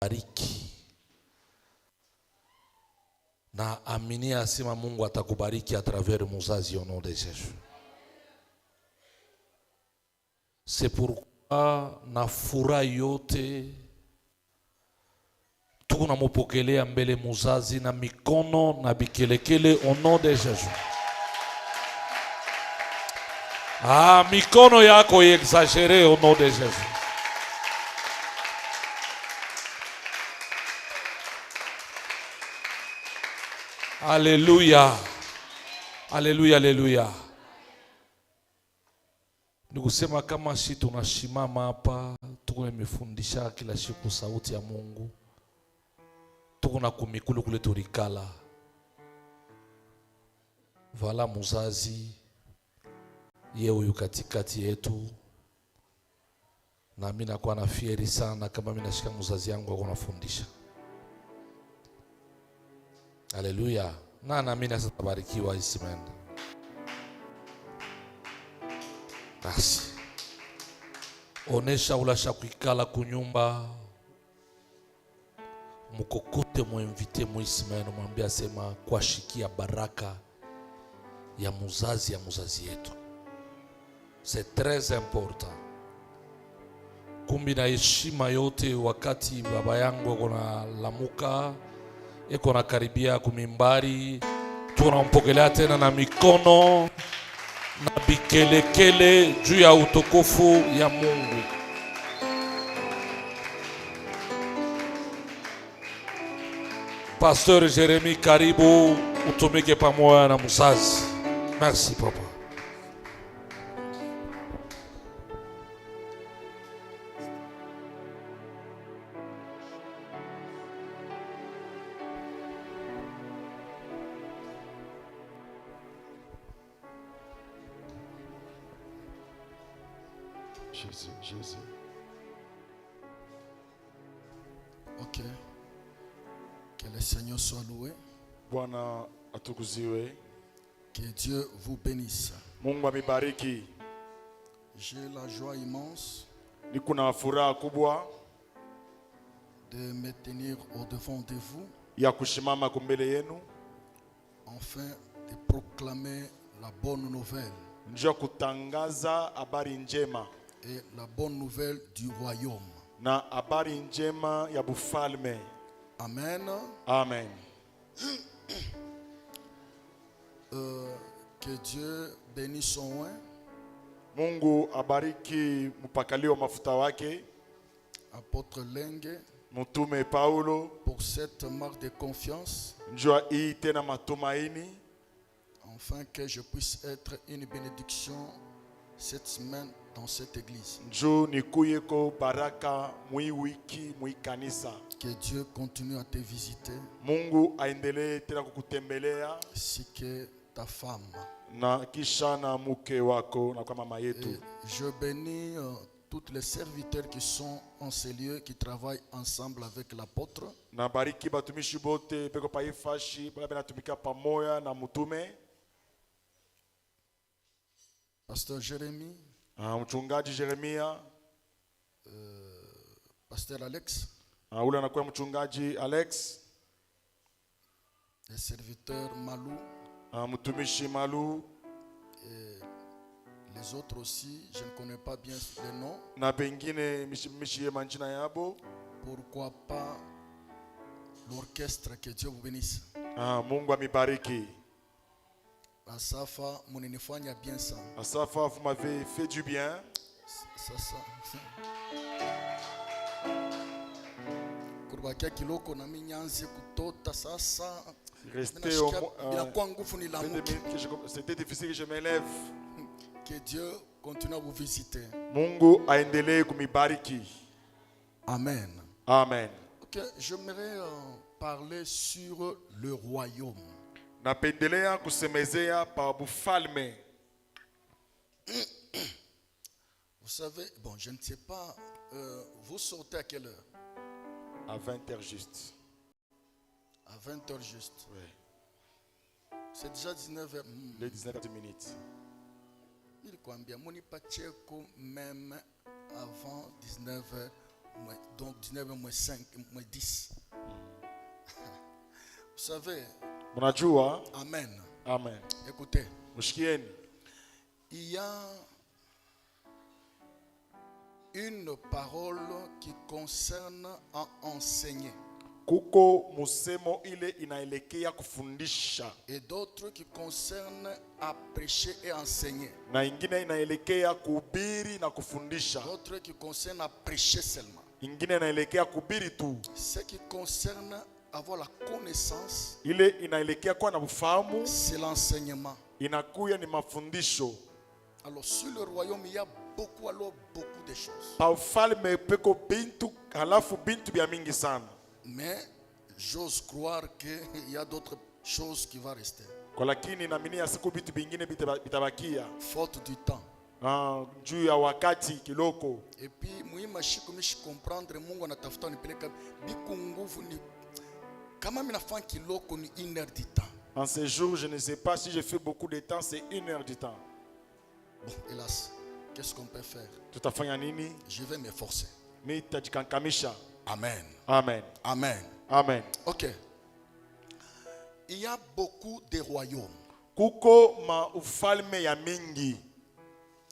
bariki. Na aminia asema Mungu atakubariki à travers muzazi au nom de Jésus. C'est pourquoi na furaha yote tunamupokelea mbele muzazi na mikono na bikelekele au nom de Jésus. Mikono yako exagéré au nom de Jésus. Alléluia. Alléluia, alléluia. Nikusema kama si tunashimama hapa, tumefundisha kila siku sauti ya Mungu. Tukuna kumikulu kule turikala. Vala muzazi yeye yu katikati yetu. Na mimi nakuwa na fieri sana kama mimi nashika muzazi yangu ako nafundisha. Haleluya. Na mimi nasabarikiwa isimeni. Basi. Onesha ulasha kuikala kunyumba. Mukokote muinvite muisimeni, mwambia sema kwa shikia baraka ya muzazi yetu. C'est très important. Kumbi na heshima yote wakati baba yangu akona lamuka, eko na karibia kumimbari, tunampokelea tena na mikono na bikelekele juu ya utukufu ya Mungu. Pasteur Jérémie, karibu utumike pamoja na muzazi. Merci papa. Jésus. Ok. Que le Seigneur soit loué. Bwana atukuziwe. Que Dieu vous bénisse. Mungu amibariki. J'ai la joie immense Niko na furaha kubwa de me tenir au devant de vous, ya kushimama kumbele yenu, afin de proclamer la bonne nouvelle. njoo kutangaza habari njema Et la bonne nouvelle du royaume. na habari njema ya bufalme. Amen. Amen. Que Dieu bénisse son oin. Mungu abariki mpakaliwa mafuta wake Apôtre Lenge, Mtume Paulo, pour cette marque de confiance, njoo hii tena matumaini, afin que je puisse être une bénédiction cette semaine dans cette église. njoo nikuyeko baraka mwi wiki mwi kanisa. Que Dieu continue à te visiter, Mungu aendelee tena kukutembelea, ainsi que ta femme. na kisha na mke wako na kwa mama yetu. Et je bénis tous les serviteurs qui sont en ces lieux, qui travaillent ensemble avec l'apôtre. Na bariki batumishi bote peko pa ifashi bala benatumika pamoja na mtume. Pasteur Jérémie, Mchungaji Jeremia, Pasteur Alex, ule anakuwa mchungaji Alex, les serviteurs Malou, mtumishi Malu, et les autres aussi, je ne connais pas bien les noms. na pengine mishi manjina yabo. Pourquoi pas l'orchestre, que Dieu vous bénisse. Mungu amibariki. Asafa, munenifanya bien ça. Asafa, vous m'avez fait du bien. Ça. Kurbakia kiloko na minyanzi kutota sasa. Restez au moins. C'était difficile que je m'élève. Que Dieu continue à vous visiter. Mungu aendelee kumibariki. Amen. Amen. Ok, j'aimerais parler sur le royaume. Napendelea kusemezea pa bufalme. Vous savez, bon, je ne sais pas, vous sortez à quelle heure? À 20h juste. À 20h juste. Oui. C'est déjà 19h. Les 19 minutes. Il kwambia muni pacheko même avant 19h Donc 19 moins 5, moins 10. Vous savez, Mnajua? amen. Amen. Écoutez, Mshikieni. il y a une parole qui concerne à enseigner Kuko musemo ile inaelekea kufundisha et d'autres qui concernent à prêcher et enseigner. na ingine inaelekea kuhubiri na kufundisha. D'autres qui concernent à prêcher seulement. Ingine inaelekea kuhubiri tu. Ce qui concerne avoir la connaissance, Ile inaelekea kuwa na ufahamu, c'est l'enseignement. inakuya ni mafundisho. Alors sur le royaume, il y a beaucoup de choses. Pa ufalme peko bintu, halafu bintu bya mingi sana. Mais j'ose croire qu'il y a d'autres choses qui vont rester. Kwa lakini naaminia siku bitu bingine bitabakia. Faute du temps. Juu ya wakati kiloko. Et puis, muhimu mishi comprendre Mungu anatafuta nipeleka biku nguvu ni kama mina fan kiloko ni 1 heure du temps. En ce jour, je ne sais pas si je fais beaucoup de temps, c'est 1 heure du temps. Bon, hélas, qu'est-ce qu'on peut faire? Tutafanya nini? Je vais m'efforcer. Nitajikankamsha. Amen. Amen. Amen. Amen. Ok. Il y a beaucoup de royaumes. Kuko ufalme ya mingi.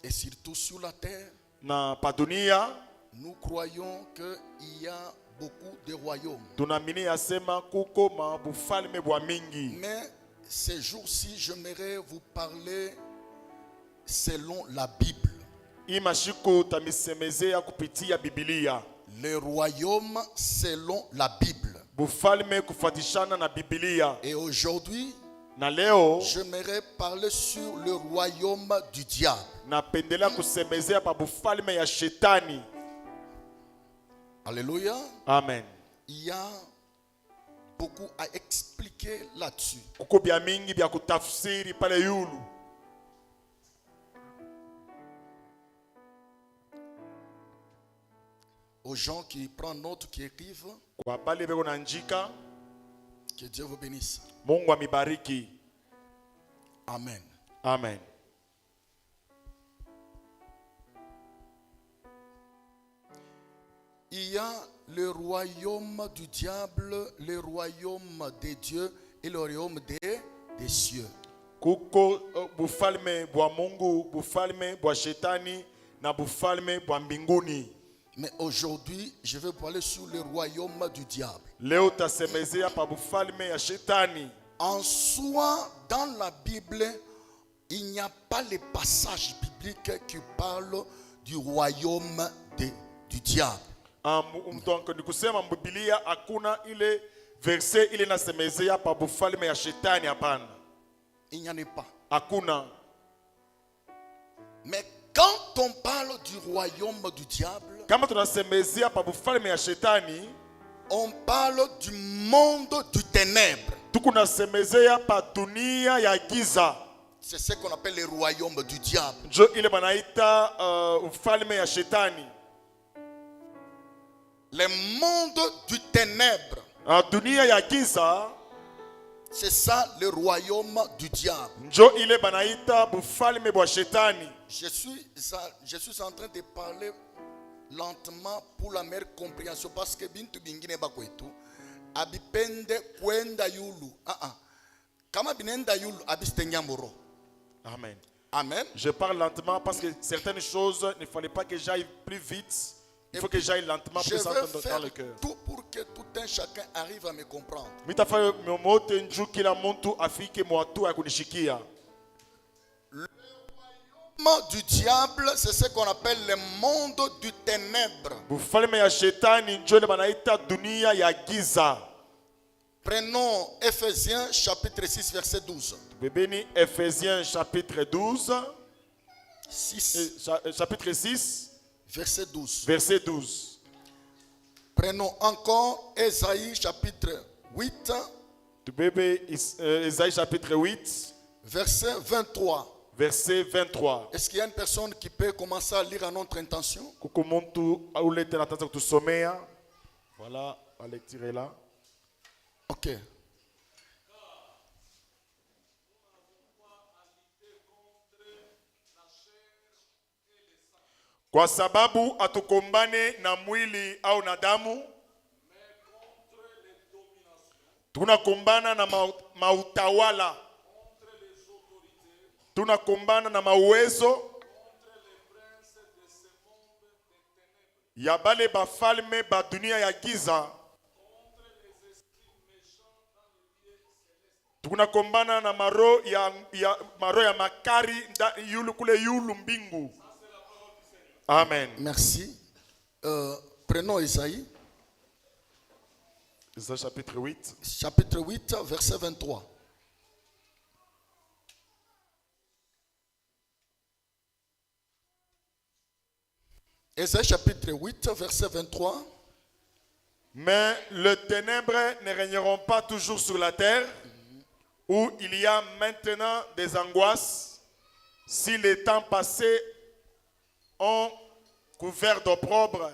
Et surtout sur la terre, Na pa dunia, nous croyons qu'il y a beaucoup de royaumes. tunaamini yasema kuko ufalme bwa mingi. Mais ces jours-ci, j'aimerais vous parler selon la Bible. Hii mashiko tamisemezea kupitia Biblia. Le royaume selon la Bible. Bufalme kufatishana na Biblia. Et aujourd'hui, Na leo j'aimerais parler sur le royaume du diable. napendelea kusemezea pa bufalme ya shetani. Alléluia. Amen. Il y a beaucoup à expliquer là-dessus. Kuko bya mingi bya kutafsiri pale yulu. Aux gens qui prennent note, qui écrivent, Kwa bale beko na njika, que Dieu vous bénisse. Mungu amibariki. Amen. Amen. Il y a le royaume du diable, le royaume des dieux et le royaume des cieux. Kuko bufalme bwa Mungu, bufalme bwa shetani na bufalme bwa mbinguni. Mais aujourd'hui, je vais parler sur le royaume du diable. Leo tasemezea pa bufalme ya shetani. En soi, dans la Bible, il n'y a pas les passages bibliques qui parlent du royaume du diable. Donc ni kusema Biblia hakuna ile verset ile nasemezea pa bufalme ya shetani, hapana. Il n'y en a pas. Hakuna. Mais quand on parle du royaume du diable, Kama tunasemezea pa bufalme ya shetani, on parle du monde du ténèbre. tukunasemezea pa dunia ya giza. C'est ce qu'on appelle le royaume du diable. Njo ile banaita ufalme ya shetani. Le monde du ténèbre, Dunia ya giza, c'est ça le royaume du diable. njo ile banaita bufalme bwa shetani. Je suis en train de parler lentement pour la meilleure compréhension parce que bintu bingine bakwetu abipende kwenda yulu. Kama binenda yulu abistenya moro. Amen. Amen. Je parle lentement parce que certaines choses, il ne fallait pas que j'aille plus vite. Il faut que j'aille lentement Je pour ça vais dans faire le cœur. tout pour que tout un chacun arrive à me comprendre. Mitafa momote nju kila muntu afike mwatu ya kunishikia. Le royaume du diable, c'est ce qu'on appelle le monde du ténèbre. Bufalme ya shetani njo ile banaita dunia ya giza. Prenons Ephésiens chapitre 6 verset 12. Bebeni Ephésiens chapitre 12. 6 Chapitre 6. verset 12. Verset 12. Prenons encore Ésaïe chapitre 8 Bébé Isaïe chapitre 8. verset 23. Verset 23. Est-ce qu'il y a une personne qui peut commencer à lire à notre intention? Kuko muntu aulete natanza kutusomea. Voilà, la lecture est là. Ok. Kwa sababu atukombane na mwili au na damu, tunakombana na mautawala, tunakombana na mauwezo ya bale bafalme ba dunia ya giza, tunakombana na maro ya makari yulu kule yulu mbingu. Amen. Merci. Prenons Isaïe. Isaïe chapitre 8. Chapitre 8, verset 23. Isaïe chapitre 8, verset 23. Mais les ténèbres ne régneront pas toujours sur la terre, où il y a maintenant des angoisses, si les temps passés ont couvert d'opprobre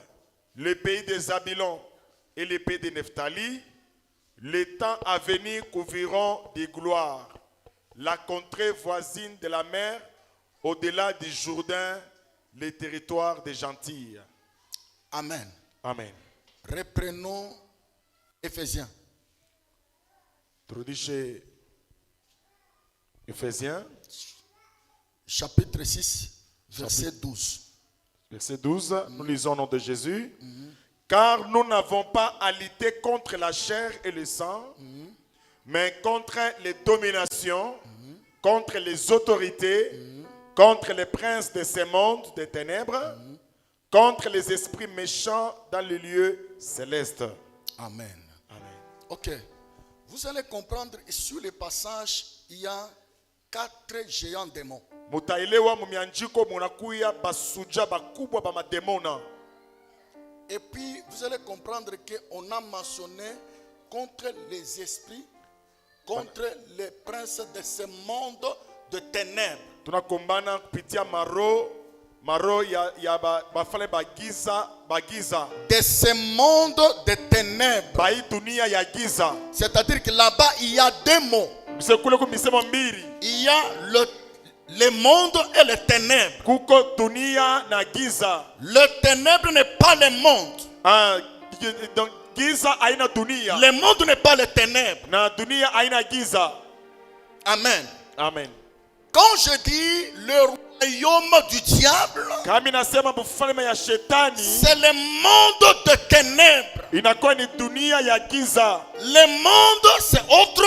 le pays des Zabylon et le pays de Nephtali, les temps à venir couvriront de gloire la contrée voisine de la mer, au-delà du Jourdain, les territoires des gentils. Amen. Amen. Reprenons Éphésiens. Introduisez Éphésiens, chapitre 6, verset 12. Verset 12, nous lisons au nom de Jésus. Car nous n'avons pas à lutter contre la chair et le sang, mais contre les dominations, contre les autorités, contre les princes de ce monde des ténèbres, contre les esprits méchants dans les lieux célestes. Amen. Amen. Ok. Vous allez comprendre, sur les passages, il y a 4 géants démons. Et puis, vous allez comprendre qu'on a mentionné contre les esprits, contre les princes de ce monde de ténèbres. De ce monde de ténèbres. C'est-à-dire que là-bas, il y a 2 mots. Il y a le monde et les ténèbres. Le ténèbre n'est pas le monde. Le monde n'est pas le ténèbre. Amen. Amen. Quand je dis le royaume du diable, c'est le monde de ténèbres. Le monde, c'est autre.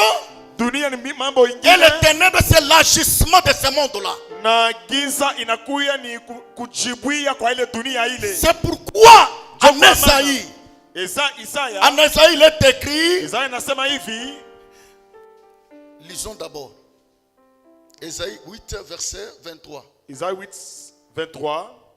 Et le ténèbre, c'est l'agissement de ce monde-là. C'est pourquoi en Esaïe, il est écrit, lisons d'abord Esaïe 8, verset 23. Isaïe 8, 23.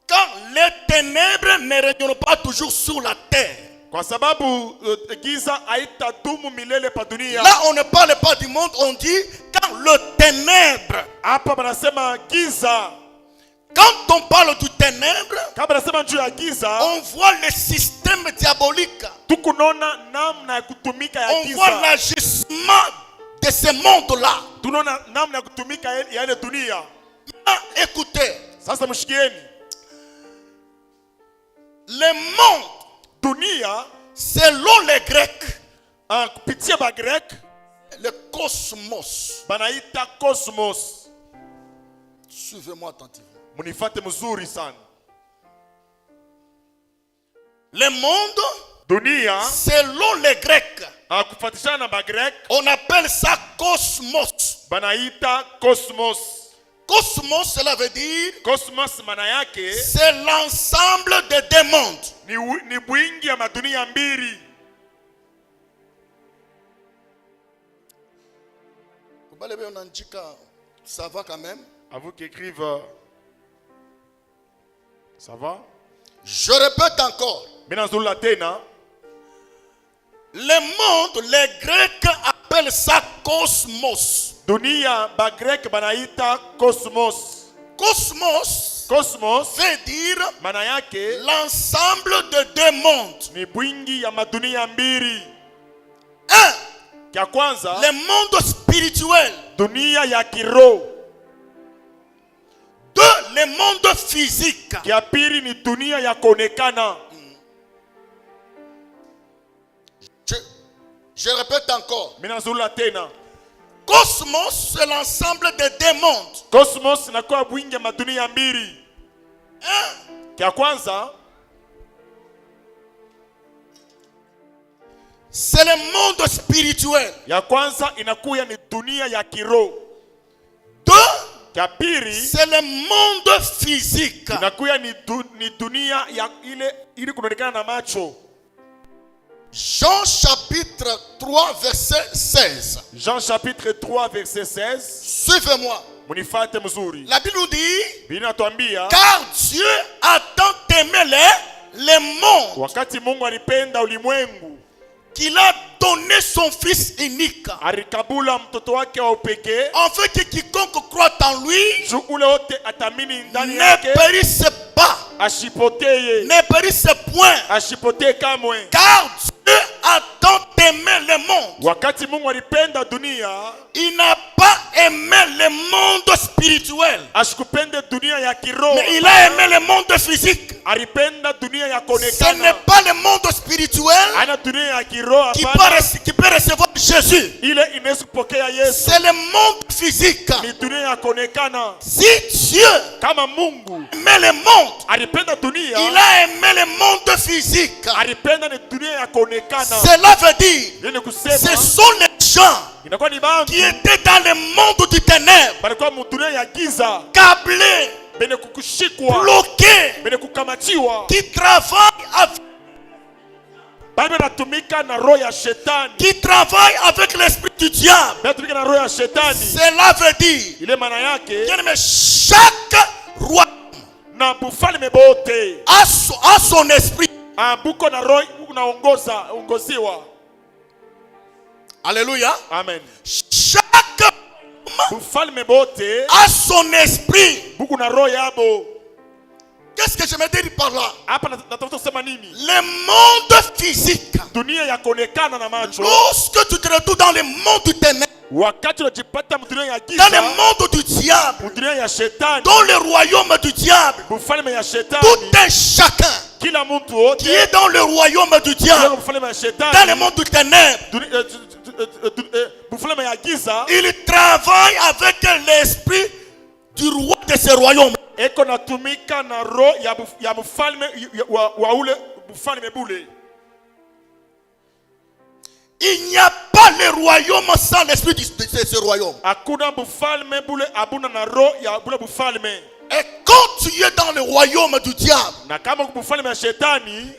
Car les ténèbres ne régneront pas toujours sur la terre. Kwa sababu giza haitadumu milele pa dunia. Là, on ne parle pas du monde, on dit car le ténèbre. Hapa banasema giza. Quand on parle du ténèbre, kama banasema juu ya giza, on voit le système diabolique. tukunona namna ya kutumika ya giza. On voit l'agissement de ce monde-là. Tunaona namna ya kutumika ya ile dunia. Écoutez, sasa mshikieni. Le monde, dunia, selon les Grecs, kupitia ba Grek, le cosmos. Banaita cosmos. Suivez-moi attentivement. Munifate mzuri sana. Le monde, dunia, selon les Grecs, kufatishana na ba Grek, on appelle ça cosmos. Banaita cosmos. Cosmos, cela veut dire, cosmos maana yake, c'est l'ensemble des deux mondes. Ni bwingi ya madunia mbili. Ça va quand même? À vous qui écrivent, ça va? Je répète encore. Le monde, les Grecs appellent ça cosmos. Dunia ba Grek banaita cosmos. Cosmos veut dire l'ensemble de deux mondes. Ni bwingi ya madunia mbili. Un, kia kwanza, le monde spirituel. Dunia ya kiroho. Deux, le monde physique. Ya pili ni dunia ya kuonekana. Je répète encore. Minazula tena. Cosmos, c'est l'ensemble des deux mondes. Cosmos inakuwa bwingi ya madunia mbili. Kia kwanza, c'est le monde spirituel. ya kwanza inakuwa ni dunia ya kiroho. Deux, Kia pili, c'est le monde physique. inakuwa ni dunia ya ile kuonekana na macho. Jean chapitre 3 verset 16. Jean chapitre 3 verset 16. Suivez-moi. Munifate mzuri. La Bible nous dit, Biblia inatuambia, car Dieu a tant aimé les mondes wakati Mungu alipenda ulimwengu, qu'il a donné son Fils unique, alikabula mtoto wake wa upekee, afin que quiconque croit en lui juu ule wote atamini ndani ne yake périsse pas, ashipoteye, ne périsse point, ashipotee kamwe. car Dieu a tant aimé le monde. Wakati Mungu alipenda dunia, Il n'a pas aimé le monde spirituel, ashikupende dunia ya kiroho, mais il a aimé le monde physique. alipenda dunia ya Ce kuonekana. n'est pas le monde spirituel Ana dunia ya kiroho qui hapana, peut recevoir Jésus. ile inaweza kupokea Yesu. C'est le monde physique. Ni dunia ya kuonekana. Si Dieu Kama Mungu aimait le monde, alipenda dunia, il a aimé le monde physique. alipenda ni dunia ya kuonekana. Cela veut dire, Nini ce kusema? sont les gens Inakuwa ni bantu qui étaient dans le monde du ténèbre, balikuwa mu dunia ya giza, câblés, bene kukushikwa, bloqués, bene kukamatiwa, qui travaillent avec, bale banatumika na roho ya shetani, l'esprit du diable. banatumika na roho ya shetani. Cela veut dire, Ile maana yake bien-aimé, chaque roi na bufalme bote a son esprit. buko na roho unaongoziwa. Alléluia. Amen. Chaque Bufalme bote a son esprit. buko na roho yabo. Qu'est-ce que je me dis par là? Hapa natafuta kusema nini? Le monde physique. Dunia ya kuonekana na macho. Lorsque tu te retrouves dans le monde du ténèbre, Wakati unajipata dunia ya dans le giza, monde du diable, dunia ya shetani, dans le royaume du diable, bufalme ya shetani, tout un chacun kila mtu wote qui est dans le royaume du kila diable, bufalme ya dans le shetani, monde du ténèbre, bufalme ya giza, il travaille avec l'esprit du roi de ce royaume. eko natumika na roho ya mfalme wa ule bufalme bule. Il n'y a pas le royaume sans l'esprit de ce royaume. Hakuna bufalme bule abuna na roho ya bule bufalme. Et quand tu es dans le royaume du diable, Na kama bufalme ya shetani,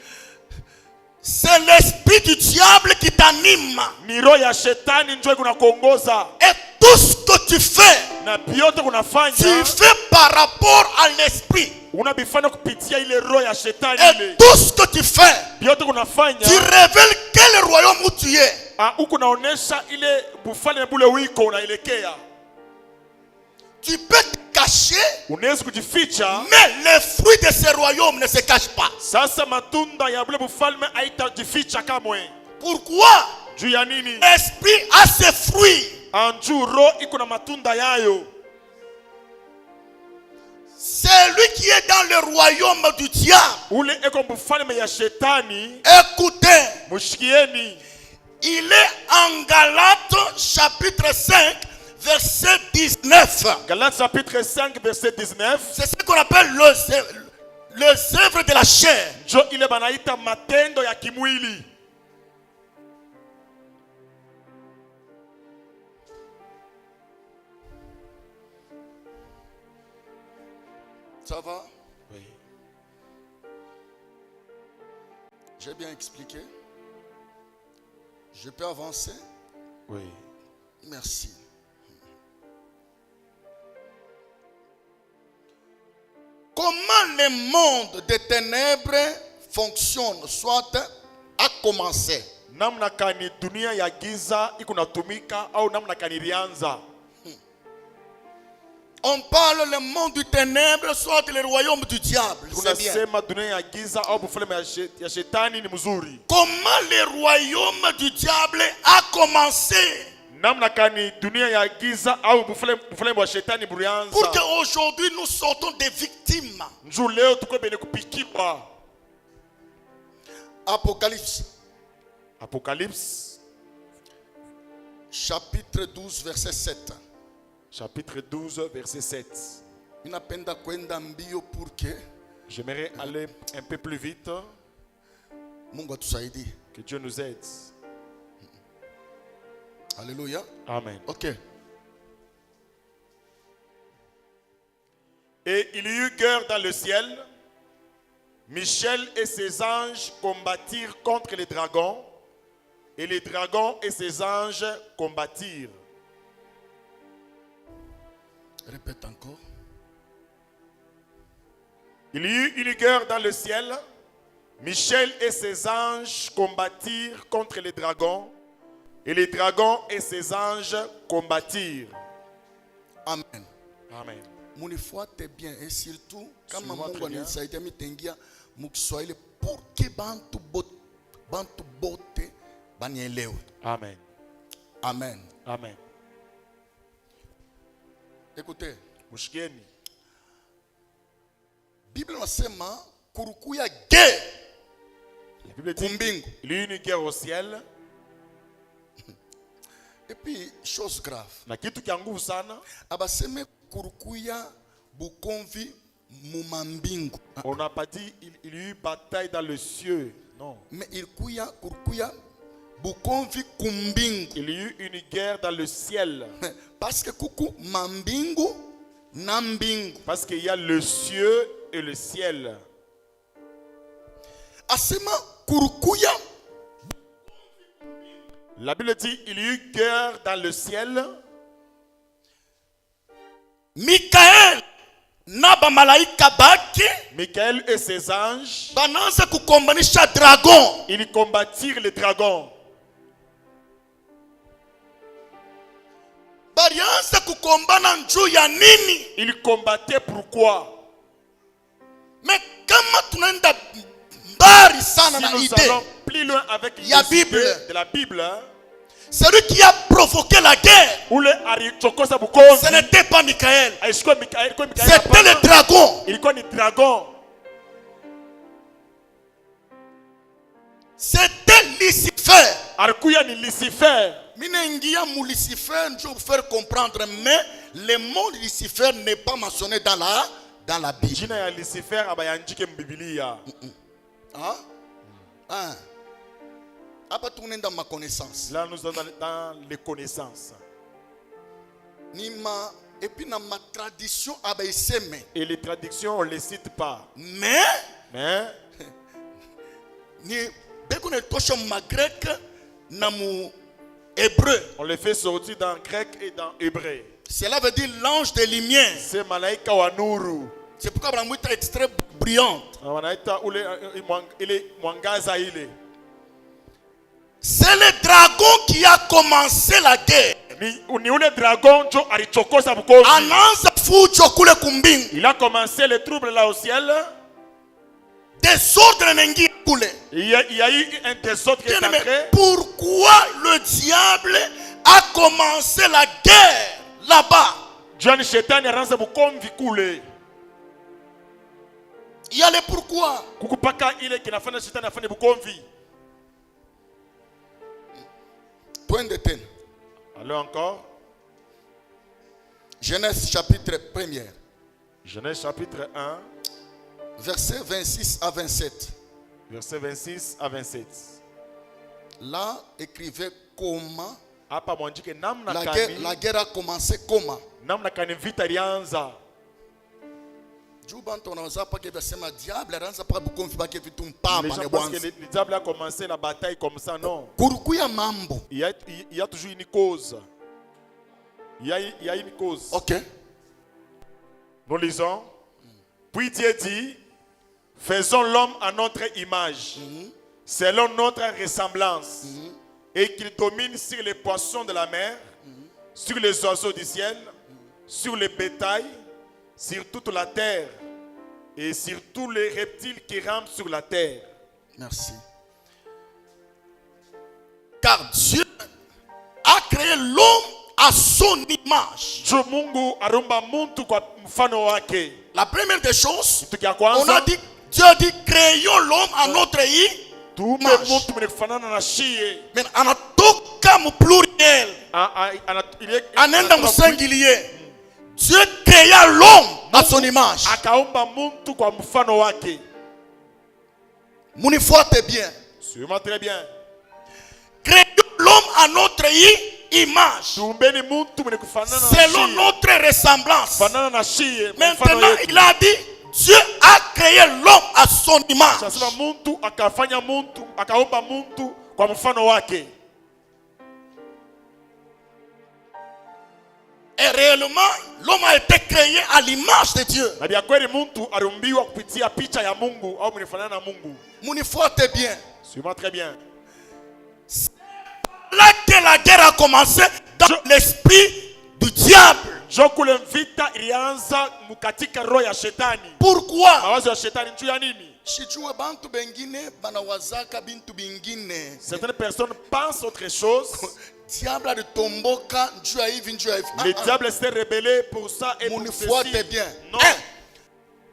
c'est l'esprit du diable qui t'anime. ni roho ya shetani njoo kuna kuongoza. Et tout ce que tu fais, Na biote kunafanya, tu fais par rapport à l'esprit. unabifanya kupitia ile roho ya shetani Et ile. tout ce que tu fais, Biote kunafanya, tu révèles quel royaume où tu es. huku naonesha ile bufalme bule wiko unaelekea. Tu peux te cacher, Unaweza kujificha, mais les fruits de ce royaume ne se cachent pas. sasa matunda ya bule bufalme haitajificha kamwe. Pourquoi? Juu ya nini? L'esprit a ses fruits. Anjuu roho iko na matunda yayo. Celui qui est dans le royaume du diable, Ule eko bufalme ya shetani, écoutez, mushikieni. il est en Galates chapitre 5, verset 19. Galates chapitre 5 verset 19. C'est ce qu'on appelle les œuvres de la chair. Jo ile banaita matendo ya kimwili. Ça va? Oui. J'ai bien expliqué. Je peux avancer? Oui. Merci. Comment le monde des ténèbres fonctionne, soit a commencé? Namna kani dunia ya giza iko natumika au namna kani ilianza? On parle le monde du ténèbre, soit le royaume du diable. C'est bien. Tunasema dunia ya giza au bufalme ya shetani ni mzuri. Comment le royaume du diable a commencé? namna kani dunia ya giza au bufule wa shetani bulianza. Pour qu'aujourd'hui nous sortons des victimes. Njoo leo tuko bene kupikiwa. Apocalypse. Apocalypse Chapitre 12 verset 7. chapitre 12 verset 7. Inapenda kwenda mbio pour que J'aimerais aller un peu plus vite. Mungu atusaidie. Que Dieu nous aide. Alléluia. Amen. OK. Et il y eut guerre dans le ciel. Michel et ses anges combattirent contre les dragons. Et les dragons et ses anges combattirent. Répète encore. Il y eut une guerre dans le ciel. Michel et ses anges combattirent contre les dragons. Et les dragons et ses anges combattirent. Amen. Amen. Munifuate bien et surtout kama Suis-moi Mungu très bien. anisaidia mitengia mukiswahili pour que bantu bote banielewe. Amen. Amen. Amen. Écoutez, Mushikieni. Bible inasema kurukuya guerre La Bible dit kumbingu. il y eut une guerre au ciel. Et puis chose grave. Na kitu kia nguvu sana. Abaseme kurukuya bukonvi mumambingu. On n'a pas dit il y a eu bataille dans le ciel. Non. Mais il kurukuya bukonvi kumbingu. Il y a eu une guerre dans le ciel. Parce que kuku mambingu na mbingu. Parce qu'il y a le ciel et le ciel. Asema kurukuya. La Bible dit il y a eu guerre dans le ciel. Mikael na bamalaika bake Michael et ses anges, bananza kukombanisha dragon. ils combattirent les dragons. Balianza kukombana njuu ya nini? Ils combattaient pourquoi? Mais kama tunaenda mbali sana Si na nous idée, allons plus loin avec les Ya Bible. idées de la Bible, hein, celui qui a provoqué la guerre, ule alichokoza bukonzi, ce n'était pas Michael, alikuwa Michael, c'était le dragon. ilikuwa ni dragon. C'était Lucifer. Alikuwa ni Lucifer. Minengia mu Lucifer, je vais vous faire comprendre, mais le mot Lucifer n'est pas mentionné dans la Bible. Jina ya Lucifer abayandike mbibilia. Hein? Hein? Apa tunenda ma connaissance. Là nous sommes dans les connaissances. Nima et puis dans ma tradition abaiseme. Et les traductions on les cite pas. Mais Mais ni beko ne tosha ma grec na mu hébreu. on les fait sortir dans grec et dans hébreu. Cela veut dire l'ange de lumière. C'est malaika wa nuru. C'est pourquoi Abraham est extrêmement brillante. Wanaita ule ile mwangaza ile. C'est le dragon qui a commencé la guerre. Ni ule dragon njo alichokoza bukonzi. Ananza fujo kule kumbingu. Il a commencé le trouble là au ciel. Désordre nengi kule. Il y a eu un désordre qui est Bien-aimé, entré. pourquoi le diable a commencé la guerre là-bas? John Shetani aranza bukomvi kule. Il y a le pourquoi. Kukupaka ile kinafanya shetani afanye bukomvi. Point de thème. Alors encore. Genèse chapitre 1er, Genèse chapitre 1, verset 26 à 27. verset 26 à 27. Là, écrivait comment Hapa mwandike namna la guerre a commencé comment. namna kani vita ilianza. Juba ntonaza pa ke basema diable aranza pa bukonfi ba ke vitu Les mpamba gens ne pensent que bwanza. le diable a commencé la bataille comme ça, non. Kurukuya mambo. Il y a toujours une cause. Il y a une cause. OK. Nous lisons. Puis Dieu dit, faisons l'homme à notre image, selon notre ressemblance, et qu'il domine sur les poissons de la mer, sur les oiseaux du ciel, sur les bétails, sur toute la terre, et sur tous les reptiles qui rampent sur la terre. Merci. Car Dieu a créé l'homme à son image. Juu Mungu aliumba mtu kwa mfano wake. La première des choses, Kitu kia on kwanza, a dit, Dieu a dit, créons l'homme à notre tuumbe image. mtu mwenye kufanana na shie. Mais anatoka mu pluriel, anenda mu singulier. Dieu créa l'homme à son image. Akaumba mtu kwa mfano wake. Munifuate bien. Sûrement très bien. Créons l'homme à notre image, Tuumbeni mtu mwenye kufanana na selon shie. notre ressemblance. Fanana na shie. Maintenant, il a dit, Dieu a créé l'homme à son image. Sasa mtu akafanya mtu, akaumba mtu kwa mfano wake. Et réellement, l'homme a été créé à l'image de Dieu. Na bia kweli mtu aliumbiwa kupitia picha ya Mungu au mnifanana na Mungu. Munifuate bien. Sûrement très bien. Là que la guerre a commencé dans l'esprit du diable. Jokule vita ilianza katika roho ya shetani. Pourquoi? Mawazo ya shetani juu ya nini? Shijue bantu bengine banawazaka bintu bingine. Certaines personnes pensent autre chose. Diable alitomboka njuu ya hivi njuu ya hivi. Le diable s'est rebellé pour ça et pour Munifuate ceci. bien. Non.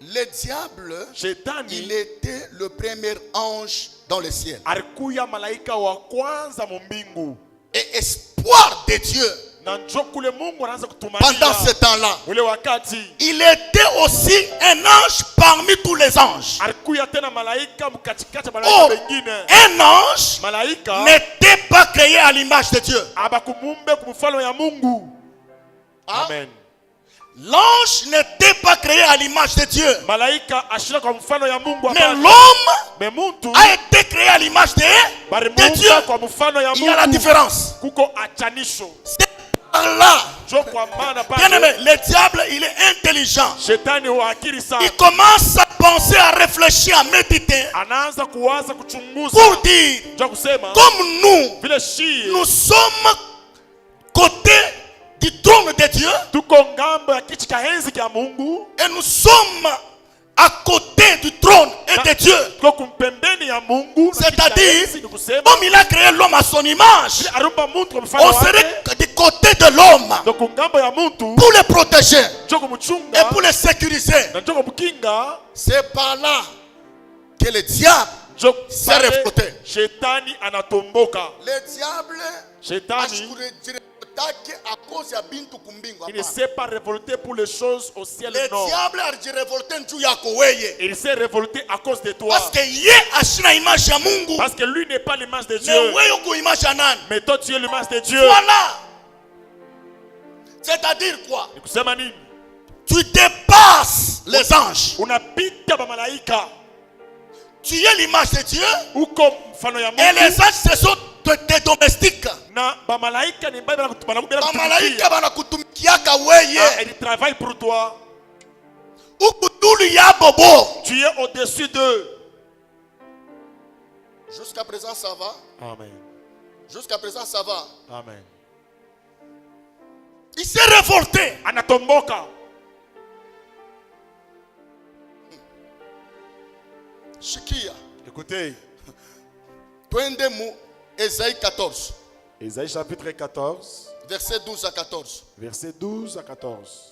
Le diable, Shetani il était le premier ange dans le ciel. alikuya malaika wa kwanza mbingu. Et espoir de Dieu. Na njokule Mungu anaanza kutumania. Pendant ce temps-là, Ule wakati il était aussi un ange parmi tous les anges. alikuya tena malaika mkatikati Or, malaika wengine. un ange Malaika n'était pas créé à l'image de Dieu. abakumumbe kumfano ya Mungu. Ah. Amen. L'ange n'était pas créé à l'image de Dieu. Malaika ashira kwa mfano ya Mungu. Mais l'homme muntu a été créé à l'image de Dieu. kwa mfano ya Il y a la Mungu. différence. Kuko achanisho. C'est par là. Jo kwa maana Bien pale aimé, le diable, il est intelligent. shetani wa akili sana. Il commence à penser, à réfléchir, à méditer Anaanza kuwaza kuchunguza. pour dire, Jo kusema comme nous, vile shie nous sommes côté du trône de Dieu tuko ngambo ya kiti cha enzi cha Mungu. et nous sommes à côté du trône et de Dieu. Tuko kumpembeni ya Mungu. C'est-à-dire, ni kusema comme il a créé l'homme à son image, arumba muntu kwa mfano on wake. serait du côté de l'homme Donc ngambo ya muntu pour le protéger jo et kumchunga pour le sécuriser. na jo kumkinga. C'est par là que le diable Jo s'est pale reflété. shetani anatomboka. Le diable Shetani à cause de bintu kumbingu. il ne s'est pas révolté pour les choses au ciel, Le non. diable a révolté njuu yako weye. Il s'est révolté à cause de toi. Parce que ye ashina image ya Mungu. Parce que lui n'est pas l'image de Mais Dieu. wewe uko image ya nani? Mais toi tu es l'image de Dieu. Voilà. C'est-à-dire quoi? Ni kusema nini? Tu dépasses les anges. Unapita ba malaika. Tu es l'image de Dieu. Uko mfano ya Et Mungu. les anges, ce sont tes domestiques. Na ba malaika ni mbaya Ba malaika banakutumikiaka weye. ils travaillent pour toi. Ukutulu ya bobo. Tu es au-dessus d'eux. Jusqu'à présent, ça va. Amen. Jusqu'à présent, ça va. Amen. Il s'est révolté. Anatomboka. Shikia. Écoutez, Twende mu Esaïe 14, Ésaïe chapitre 14, verset 12 à 14. verset 12 à 14.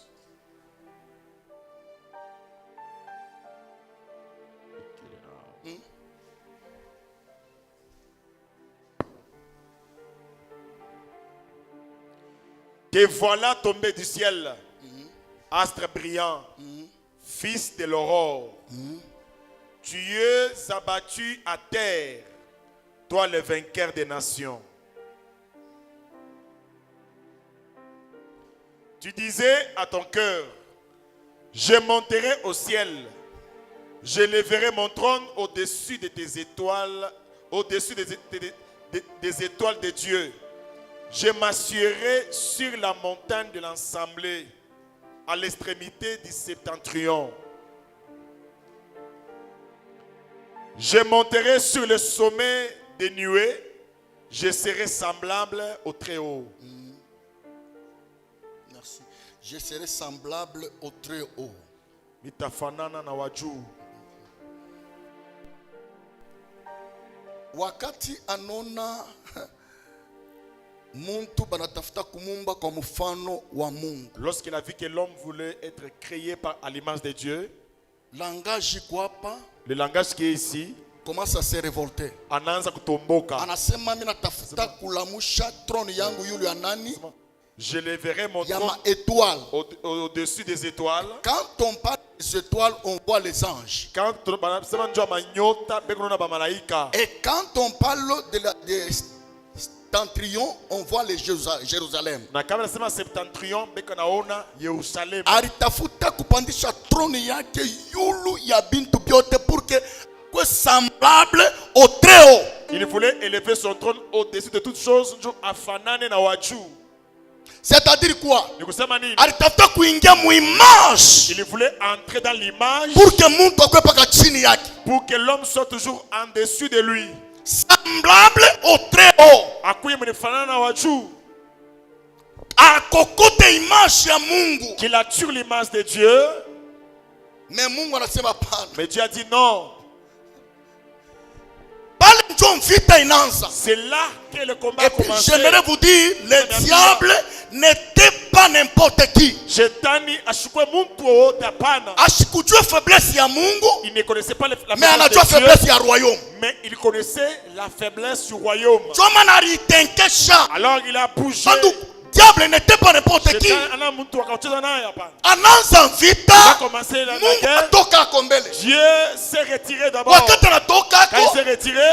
Te voilà tombé du ciel, astre brillant, fils de l'aurore. Tu es abattu à terre, toi le vainqueur des nations. Tu disais à ton cœur, je monterai au ciel, je lèverai mon trône au-dessus de tes étoiles, au-dessus des étoiles de Dieu. Je m'assurerai sur la montagne de l'assemblée, à l'extrémité du septentrion. Je monterai sur le sommet des nuées, je serai semblable au Très-Haut. Merci. Je serai semblable au Très-Haut. Mitafanana na wajuu. Wakati anona muntu banatafuta kumumba kwa mfano wa Mungu. Lorsqu'il a vu que l'homme voulait être créé à l'image de Dieu, Langage iko hapa le langage qui est ici, commence à se révolter. anaanza kutomboka. Anasema mimi natafuta kulamusha trône yangu yule ya nani? Je leverai mon Ya trône ma étoile. au-dessus des étoiles. Quand on parle des étoiles, on voit les anges. Quand banasema njoo manyota beko na bamalaika. Et quand on parle des septentrions, on voit les Jérusalem. Na kama nasema septentrion beko naona Yerusalemu. Alitafuta kupandisha trône yake yulu ya bintu byote pour que semblable au très haut. Il voulait élever son trône au-dessus de toutes choses, njoo afanane na waju. C'est-à-dire quoi? Ni kusema nini? Alitafuta kuingia muimage Il voulait entrer dans l'image pour que muntu akwe paka chini yake. pour que l'homme soit toujours en dessus de lui. Semblable au très haut. Akuye mnifanana na waju. Akokote image ya Mungu. Qu'il attire l'image de Dieu. Mais Mungu anasema pana. Mais Dieu a dit non. Pale ndio vita inaanza. C'est là que le combat Et a puis commencé. j'aimerais vous dire, le diable n'était pas n'importe qui. Shetani ashukwe muntu wote hapana. Ashikujua faiblesse ya Mungu, Il ne connaissait pas la mais faiblesse anajua de Dieu, faiblesse ya royaume. mais il connaissait la faiblesse du royaume. Joma na ritenkesha. Alors il a bougé. Andu diable n'était pas n'importe qui. Shetani ana muntu akacheza naye hapana. Anaanza Il a vita, commencé la Mungu guerre. atoka ako mbele. Dieu s'est retiré d'abord. Wakati anatoka Quand il ako, s'est retiré,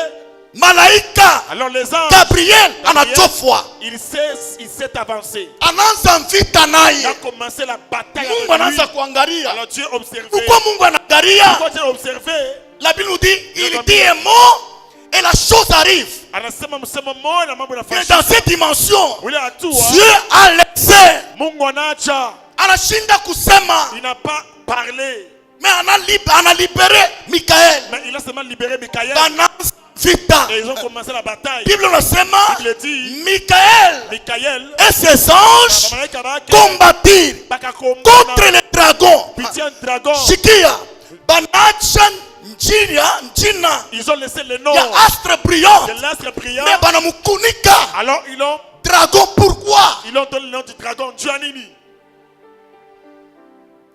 malaika alors les anges, Gabriel anachofwa. il s'est avancé. Anaanza vita Il a naye. commencé la bataille Mungu avec lui. anaanza kuangalia. Alors Dieu observait. Pourquoi Mungu anaangalia? Pourquoi Dieu observait? La Bible nous dit, il dit un mot et la chose arrive. Anasema msemo mmoja na mambo Et yanafanyika. dans cette dimension, Ule hatua Dieu a laissé. Mungu anaacha. Anashinda kusema. Il n'a pas parlé. Mais analibéré Michael. Mais il a seulement libéré Michael. Banaanza vita. Et ils ont commencé la bataille. Bible nasema Il dit, Michael Michael, et ses anges bamalaika bake, combattirent bakakombana, contre les dragons. pitié un dragon. Shikia banacha njina Ils ont laissé le nom ya astre brillant. de l'astre brillant. Mais banamukunika Alors ils ont dragon. Pourquoi? donné le nom du dragon. Giannini.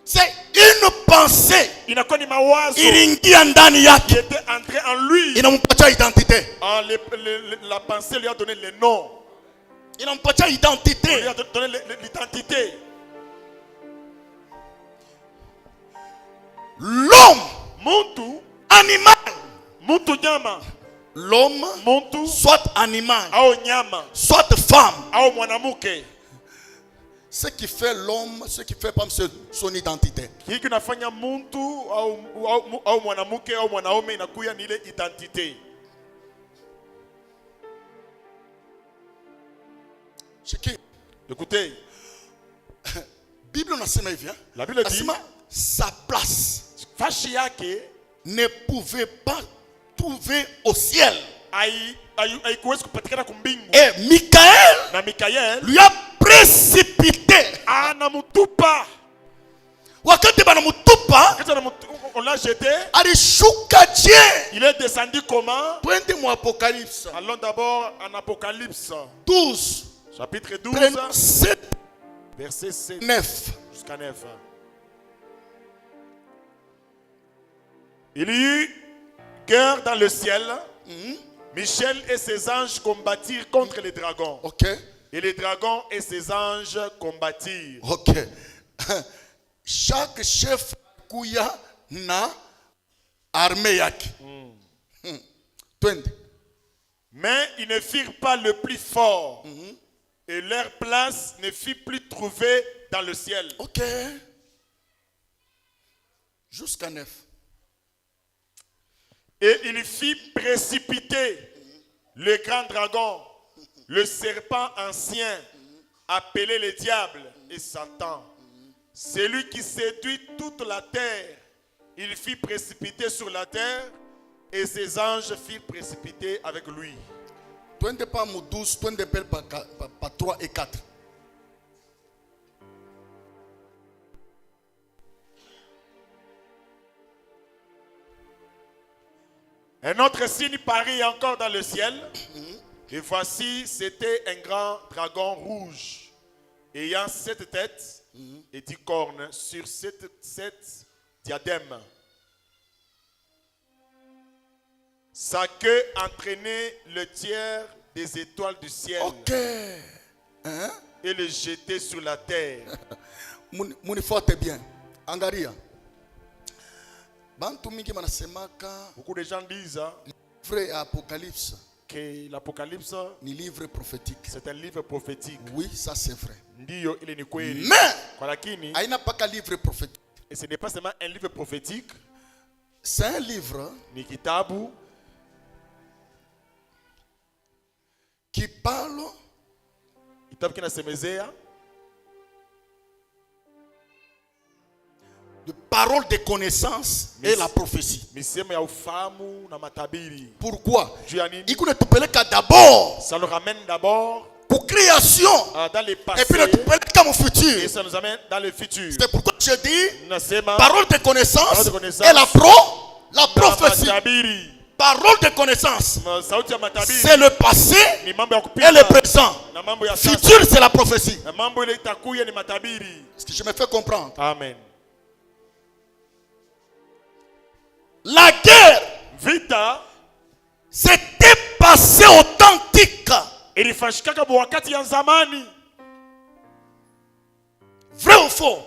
C'est une pensée Inakuwa ni mawazo ilingia ndani qui yake, était entré en lui. inampatia identité, La pensée lui a donné le nom. inampatia Lui identité. a donné l'identité. L'homme Muntu, animal, muntu nyama. l'homme Muntu soit animal, au nyama soit femme. au mwanamuke. Ce qui fait l'homme, ce qui fait pas son identité. Hiki kinafanya muntu au mwanamuke au mwanaume inakuya ni ile identité. Écoutez, Bible nasema hivi, la Bible dit, nasema sa place fashi yake ne pouvait pas trouver au ciel. haikuwezi kupatikana kumbingu. Et Michael Na Mikael lui a précipité. anamutupa. Wakati banamutupa, On l'a jeté. alishuka chien. Il est descendu comment? Twende mu Apocalypse Allons d'abord en Apocalypse, 12, chapitre 12, 7, verset 7 9. jusqu'à 9. Il y eut guerre dans le ciel. Michel et ses anges combattirent contre les dragons. Ok, Et les dragons et ses anges combattirent. ok. Chaque chef kuya na armée yake. Twende. Mais ils ne firent pas le plus fort. Et leur place ne fut plus trouvée dans le ciel. Ok. Jusqu'à 9. Et il fit précipiter le grand dragon, le serpent ancien, appelé le diable et Satan. Celui qui séduit toute la terre. Il fit précipiter sur la terre et ses anges firent précipiter avec lui. Twende pas mu 12, twende bel pa 3 et 4. Un autre signe parut encore dans le ciel. Et voici, c'était un grand dragon rouge, ayant 7 têtes et 10 cornes sur 7 diadèmes. Sa queue entraînait le tiers des étoiles du ciel. Ok. Hein? Et le jetait sur la terre. Munifuate bien. Angalia. Bantu mingi manasemaka Beaucoup de gens disent vrai Apocalypse que l'Apocalypse, ni livre prophétique. c'est un livre prophétique. Oui, ça c'est vrai. Ndiyo, ile ni kweli. Mais Kwa lakini, aina paka livre prophétique. et ce n'est pas seulement un livre prophétique, C'est un livre ni kitabu qui parle kitabu kinasemezea de paroles de connaissance et la prophétie. misemo ya ufahamu na matabiri. Pourquoi? Juu ya nini? Il ne tupeleka d'abord Ça nous ramène d'abord pour création dans le et passé puis ne tupeleka mon et futur. ça nous amène dans le futur. C'est pourquoi je dis Nasema parole de connaissance Parole de connaissance et la na prophétie. matabiri. Parole de connaissance, Sauti ya matabiri c'est le passé ni mambo ya et kupita le présent. na mambo ya sasa. Futur, c'est la prophétie. Na mambo ile itakuya ni matabiri. Est-ce que je me fais comprendre? Amen. La guerre, Vita c'était passé authentique. ilifanyika wakati ya zamani. Vrai ou faux?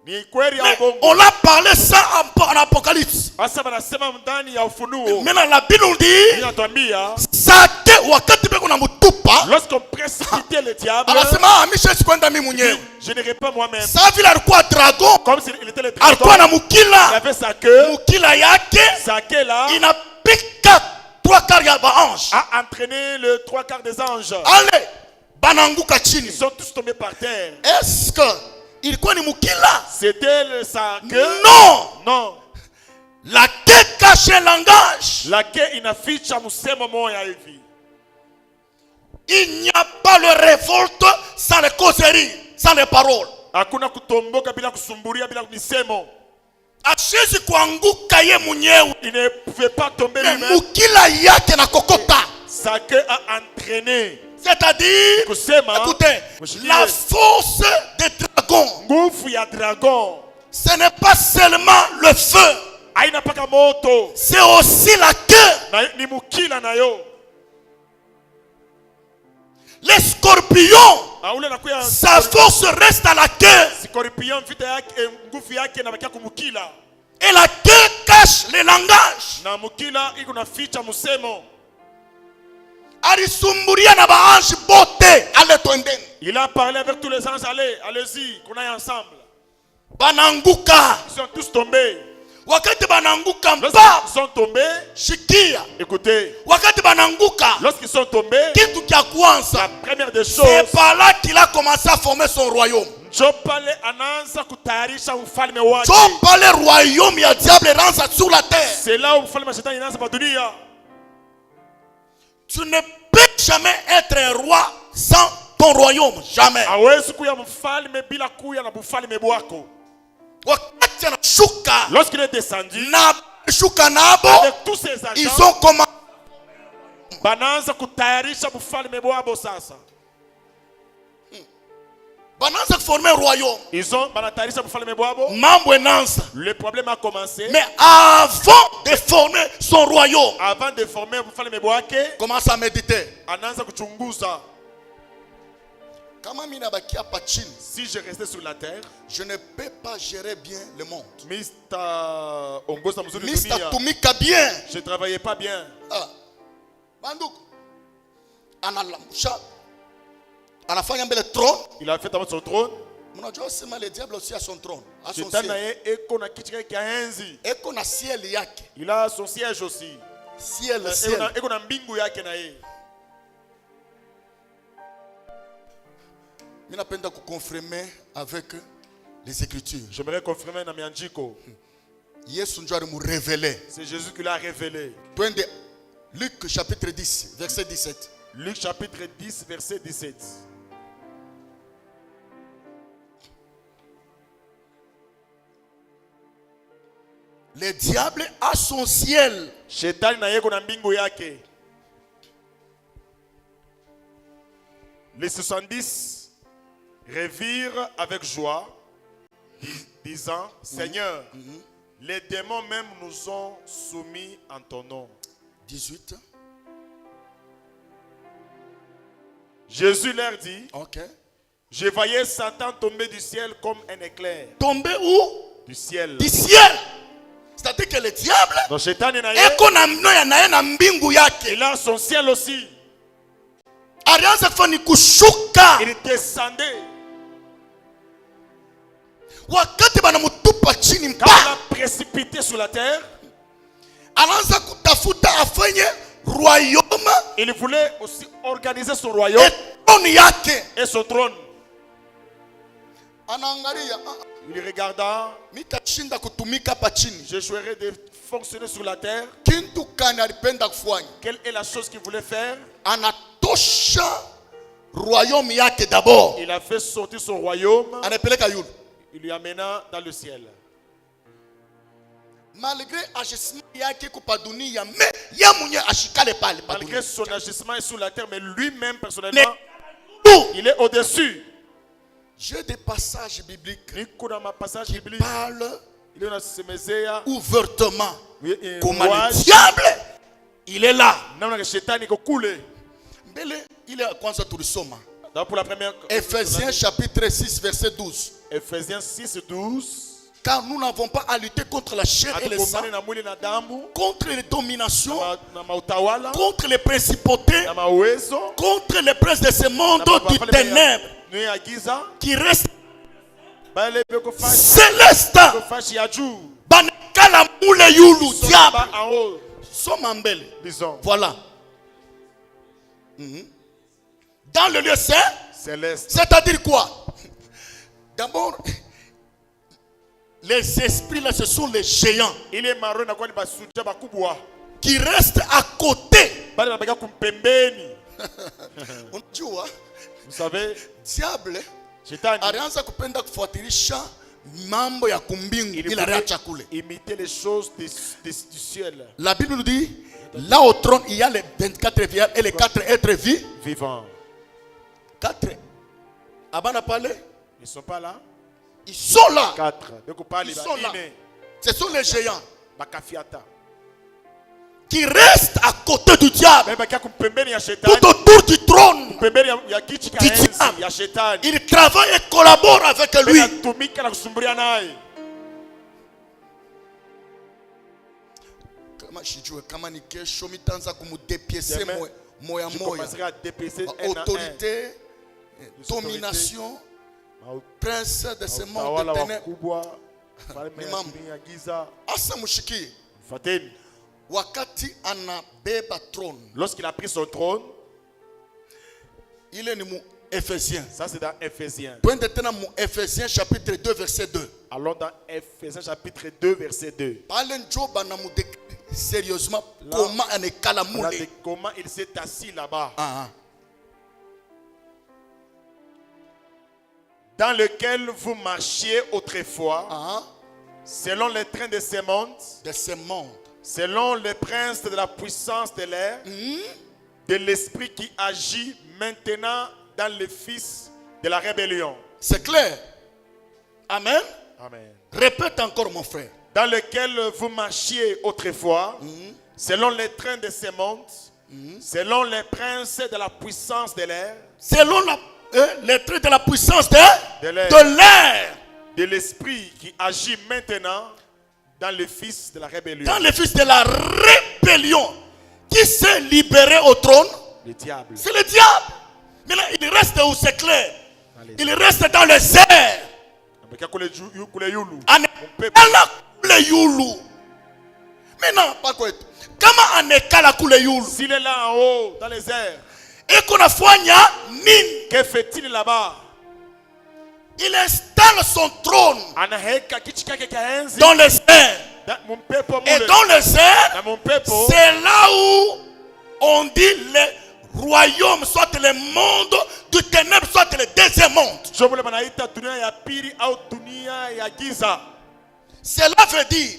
Ni kweli ya Mais bongo. on a parlé ça en Apocalypse. Asa banasema ndani ya ufunuo. Maintenant la Bible nous dit Inatuambia Satan wakati beko na mutupa lorsqu'on précipitait le diable, anasema misha sikwenda mimi mwenyewe. je n'irai pas moi-même. Sa vile alikuwa dragon, Comme s'il était le dragon, alikuwa na il mukila, avait sa queue, mukila yake sa queue là inapika 3/4 ya baange. a entraîné le 3/4 des anges. Ale bananguka chini. Ils sont tous tombés par terre. Est-ce que ilikuwa ni mukila? C'était sa queue? Non. Non. La queue cache un langage. La queue inaficha musemo moya hivi. Il n'y a pas de révolte sans les causeries, sans les paroles. Hakuna kutomboka bila kusumburia bila misemo. Ashezi kuanguka ye mwenyewe. Il ne pouvait pas tomber lui-même. Mukila yake na kokota. Sa queue a entraîné. C'est-à-dire, Kusema, écoutez, Mshikilie. la force des dragons, nguvu ya dragon ce n'est pas seulement le feu, haina paka moto, c'est aussi la queue. na ni mukila nayo. Les scorpions, Ule nakuya sa force reste à la queue. scorpion vita yake nguvu yake inabakia kumukila. Et la queue cache le langage. Na mukila iko naficha musemo. Alisumburia na baanji bote ale twendeni. Il a parlé avec tous les anges. Allez-y, qu'on aille ensemble. Bananguka. Ils sont tous tombés. Wakati bananguka mpa. Lorsqu'ils sont tombés, Shikia. écoutez, Wakati bananguka. lorsqu'ils sont tombés, Kitu kia kwanza. la première des C'est choses, par là qu'il a commencé à former son royaume. Jopale anaanza kutayarisha ufalme wake. So pale royaume ya diable ranza sur la terre. C'est là où ufalme wa shetani inaanza pa dunia. Tu ne peux jamais être un roi sans ton royaume. Jamais. Hawezi kuya mfalme bila kuya na bufalme bwako. Wakati anashuka Lorsqu'il est descendu, na shuka nabo, avec tous ses ils agents, ont commencé. banaanza kutayarisha bufalme bwabo sasa. Bananza former un royaume. Ils ont banatayarisha bufalme bwabo. Mambo enanza. Le problème a commencé. Mais avant de former son royaume, Avant de former bufalme bwake, commence à méditer. anaanza kuchunguza. Kama mina bakia hapa chini, Si je restais sur la terre, je ne peux pas gérer bien le monde. Mr. Ongoza mzuri Mr. dunia, Tumika bien. je travaillais pas bien. Ah. Banduku. Analamusha. Anafanya mbele trône. Il a fait avant son trône. Mnajua sema le diable aussi a son trône. A son Shetani na siège. ye eko na kiti chake kia enzi. Eko na ciel yake. Il a son siège aussi. Ciel, Eko ciel. na- eko na mbingu yake na ye. Mina penda kukonfirmer avec les écritures. J'aimerais confirmer na mianjiko. Yesu ndio alimu révéler. C'est Jésus qui l'a révélé. Twende Luc chapitre 10 verset 17. Luc chapitre 10 verset 17. Le diable a son ciel. Shetani na ye eko na mbingu yake. Les 70 revirent avec joie, disant, Seigneur, les démons même nous ont soumis en ton nom. 18. Jésus leur dit, Ok. je voyais Satan tomber du ciel comme un éclair. Tomber où? Du ciel. Du ciel. C'est-à-dire que le diable, Donc Satan il a son ciel aussi. Il Il descendait. wakati banamutupa chini Quand on l'a précipité sur la terre, anaanza kutafuta afanye royaume il voulait aussi organiser son royaume et son trône. anaangalia Il regarda, mitashinda kutumika hapa chini. je jouerai de fonctionner sur la terre. Kintu kani alipenda kufanya? Quelle est la chose qu'il voulait faire? Anatosha royaume yake d'abord, Il a fait sortir son royaume. anapeleka yule. Il lui amena dans le ciel. Malgré agissement yake kwa dunia, mais ya mwenye ashikale pale pa Malgré dunia. son agissement sur la terre, mais lui-même personnellement, Mais il est au-dessus. j'ai des passages bibliques Niko dans ma passage qui biblique. parlent Il est dans ce Méséa. ouvertement Oui, comment le diable il est là. namna shetani iko kule. Mbele ile kwanza tulisoma Donc pour la première Ephésiens chapitre 6 verset 12. Ephésiens 6, 12. Car nous n'avons pas à lutter contre la chair et le sang, Hatukumbane na mwili na damu, contre les dominations, na mautawala, contre les principautés, na mawezo, contre les princes de ce monde na du ténèbre nuit ya giza, qui restent bale beko fashi, célestes. beko fashi ya juu. Banekala mule yulu Sont diable. là-bas en haut, Somme en belle. disons, Voilà. Dans le lieu saint, céleste. c'est-à-dire quoi? D'abord, les esprits là, ce sont les géants Il est marron na kwa ni basuja bakubwa. qui restent à côté. Bale babeka kumpembeni. Unajua, Vous savez, diable shetani alianza kupenda kufuatilisha mambo ya kumbingu il ila aliacha voulait kule. imiter les choses du ciel. La Bible nous dit, là au trône, il y a les 24 vieillards et les 4 êtres Vivants. 4. Abana parlé, Ils ne sont pas là. ils sont là. 4. Ils sont là. Ce sont les géants Bakafiata. qui restent à côté du diable, Mais baka kumpembeni ya shetani. tout autour du trône. Kumpembeni ya kiti cha enzi ya shetani. Ils travaillent et collaborent avec lui. Anatumika na kusumbulia naye. Kama shijue kama ni kesho mitanza kumudepiese Demain, moya Je moya. commencerai à déplacer un à un. Autorité, domination, prince de ce monde Utawala de ténèbres. wakubwa, falme ya Imam. dunia ya giza. Asa mushikie Fateni. wakati anabeba throne. Lorsqu'il a pris son trône, Il est mu Ephésiens. ça c'est dans Ephésiens. Twende tena mu Ephésiens chapitre 2 verset 2. Allons dans Ephésiens chapitre 2 verset 2. Pale njo bana mu sérieusement Là, comment anekala Voilà mule. de comment il s'est assis là-bas. Dans lequel vous marchiez autrefois, selon les trains de ce monde, De ce monde. selon les princes de la puissance de l'air, de l'esprit qui agit maintenant dans les fils de la rébellion. C'est clair. Amen. Amen. Répète encore mon frère. Dans lequel vous marchiez autrefois, selon les trains de ce monde, selon les princes de la puissance de l'air, Selon les traits de la puissance De l'air. de l'air. de l'esprit qui agit maintenant dans les fils de la rébellion. Dans les fils de la rébellion. Qui s'est libéré au trône? Le diable. C'est le diable. Maintenant, il reste où c'est clair. Allez. Il reste dans les airs. Anekala kule yulu. Maintenant, pas quoi. Kama anekala kule yulu. S'il est là en haut, dans les airs, Eko nafanya nini? que fait-il là-bas? Il installe son trône Anaheka kiti chake cha enzi dans les airs. mon pepo Et mule. dans les airs, Na mon pepo, c'est là où on dit le royaume, soit le monde du ténèbre, soit le deuxième monde. jo mule banaita dunia ya pili au dunia ya giza. Cela veut dire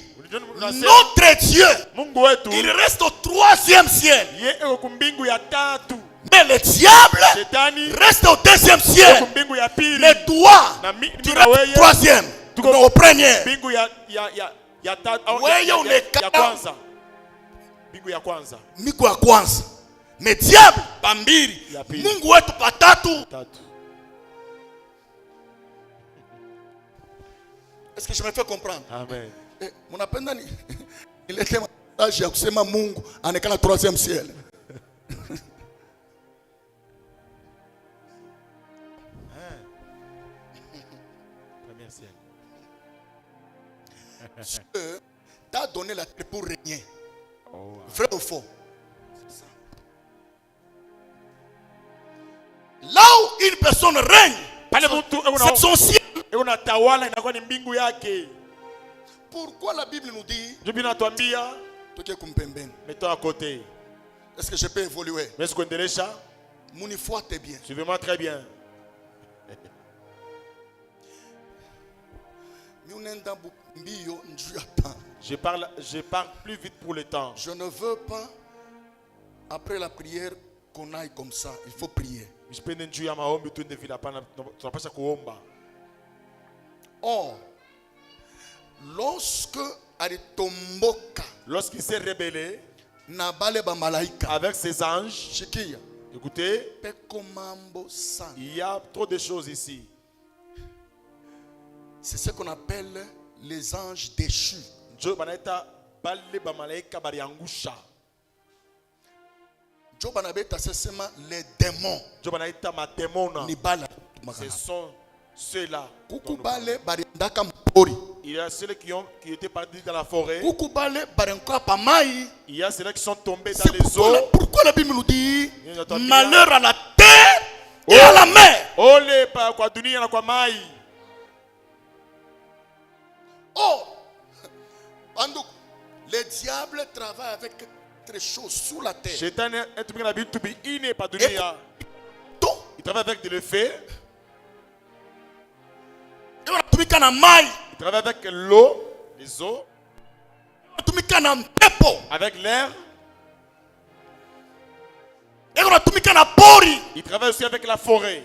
Notre notre Dieu, Mungu wetu il reste au troisième ciel. ye eko kumbingu ya tatu. Mais le diable Shetani reste au deuxième ciel. mbingu ya pili. Mais toi, Na tu na restes weye au troisième. Tuko- Non, au premier. mbingu ya Weye unekala- kwanza. Mbingu ya kwanza. Miku ya kwanza. Mais diable pambiri. Ya pili. Mungu wetu patatu. Tatu. Est-ce que je me fais comprendre? Amen. Mnapenda ni nilete message ya kusema Mungu anekana troisième ciel. Premier ciel. Dieu t'a donné la terre pour régner. Oh. Vrai ou faux? C'est ça. Là où une personne règne, Pale mtu c'est son ciel. unatawala inakuwa ni mbingu yake. Pourquoi la Bible nous dit Biblia inatuambia toke kumpembeni? mets-toi à côté. Est-ce que je peux évoluer? Mais kuendelesha, Munifuate bien. suivez-moi très bien. Miunenda mbio njuu ya temps. Je parle plus vite pour le temps. Je ne veux pas après la prière qu'on aille comme ça. Il faut prier. Msipende njuu ya maombi tuende vile, hapana, tunapaswa kuomba. Or, lorsque alitomboka Lorsqu'il s'est rebellé na bale ba malaika, avec ses anges, shikia écoutez, peko mambo sana. il y a trop de choses ici. C'est ce qu'on appelle les anges déchus. Job anaita bale ba malaika baliangusha. Job anabeta sesema les démons Job anaita mademona. ni bala. Ce sont ceux-là. Kuku bale bariendaka mpori. Il y a ceux qui étaient partis dans la forêt. Kuku bale barenkoa pa mai. Il y a ceux qui sont tombés dans C'est les pourquoi eaux. la Bible nous dit Il y a malheur à la terre et à la mer. Ole pa kwa dunia na kwa mai. Oh, Andou, le diable travaille avec très choses sous la terre. Shetani etumika na bintu bi ine pa dunia. Donc, Il travaille avec le feu, il wanatumika na mai, il travaille avec l'eau, les eaux, wanatumika na mpepo, avec l'air, et wanatumika na pori. il travaille aussi avec la forêt.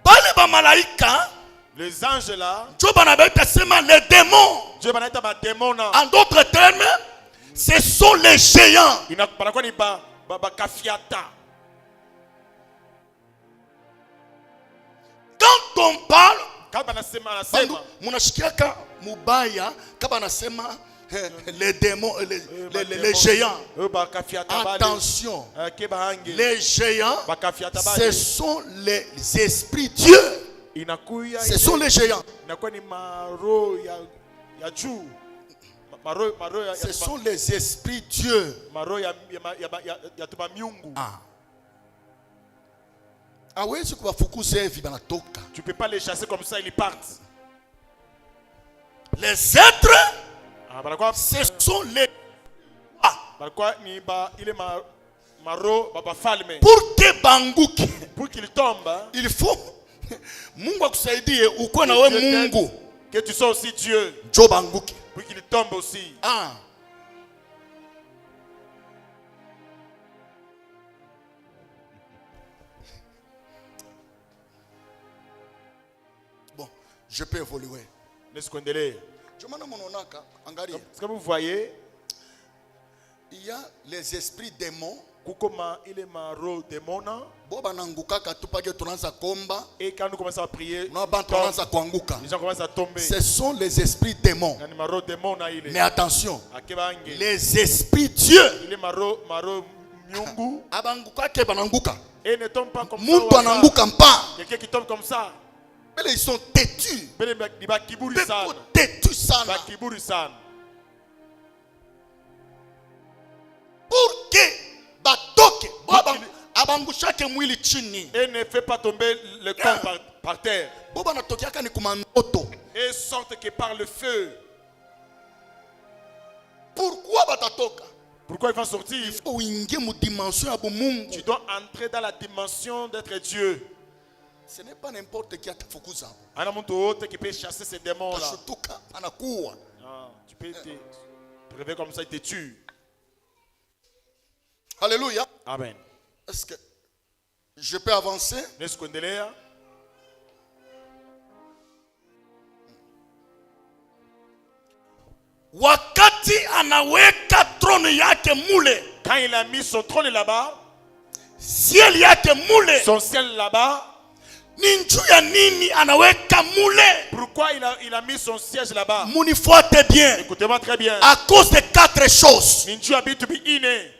Bale ba malaika, Les anges là, Job anabeta sema les démons. Dieu banaita ba demona. En d'autres termes, ce sont les géants. Ina panakuwa ni ba kafiata. Quand on parle, Kama anasema bandu, munashikiaka mubaya kama anasema les démons, les géants. Ba kafiata bale. Attention, Ke ba hange. les géants, Ba kafiata ce bale. sont les esprits Dieu. Inakuya Ce sont les géants. inakuwa ni maro ya juu. Maro ya Ce sont les esprits Dieu. maro ya tuma miungu. Ah. Hawezi kuwafukuza hivi banatoka. Tu peux pas les chasser comme ça, ils partent. Les êtres, Ah, banakuwa ce sont les banakuwa ni ba ile maro baba falme. pour que banguki. Pour qu'il tombe, Il faut Mungu akusaidie ukuwe na we Mungu. que tu sois aussi Dieu. Jo banguki. Pour qu'il tombe aussi. Ah. Bon, je peux évoluer. Laisse kuendelee. Je m'en mononaka, angaria. Est-ce que vous voyez, Il y a les esprits démons. kukoma ile maro demona, Bo banangukaka tu pake tunaanza komba. et quand nous commençons à prier, Na bantu wanaanza kuanguka. les gens commencent à tomber. Ce sont les esprits démons. Na ni maro demona ile. Mais attention, Akeba ange. les esprits Dieu. Ile maro miungu. Abangukake bananguka. Et ne tombe pas comme Muntu ça. ananguka mpa. Quelqu'un qui tombe comme ça. Mais ils sont têtus. Bele ni ba kiburi Peko sana. têtus sana. Ba kiburi sana. Pour que batoke abangushake mwili chini. Et ne fait pas tomber le corps par terre. Bo banatokiaka ni kumandoto. Et sorte que par le feu. Pourquoi batatoka? Pourquoi ils vont sortir? Il faut uingie mu dimension ya bumungu. Tu dois entrer dans la dimension d'être Dieu. Ce n'est pas n'importe qui atafukuza. Ana mtu wote qui peut chasser ces démons là. Tashutuka anakuwa. Tu peux te réveiller comme ça, il te tue. Alléluia. Amen. Est-ce que je peux avancer? N'est-ce kuendelea? Wakati anaweka trône yake mule, Quand il a mis son trône là-bas, ciel yake mule, son ciel là-bas, ni njuu ya nini anaweka mule? pourquoi il a mis son siège là-bas? Munifuate bien. Écoutez-moi très bien. À cause de 4 choses. Ni njuu ya vitu vinne.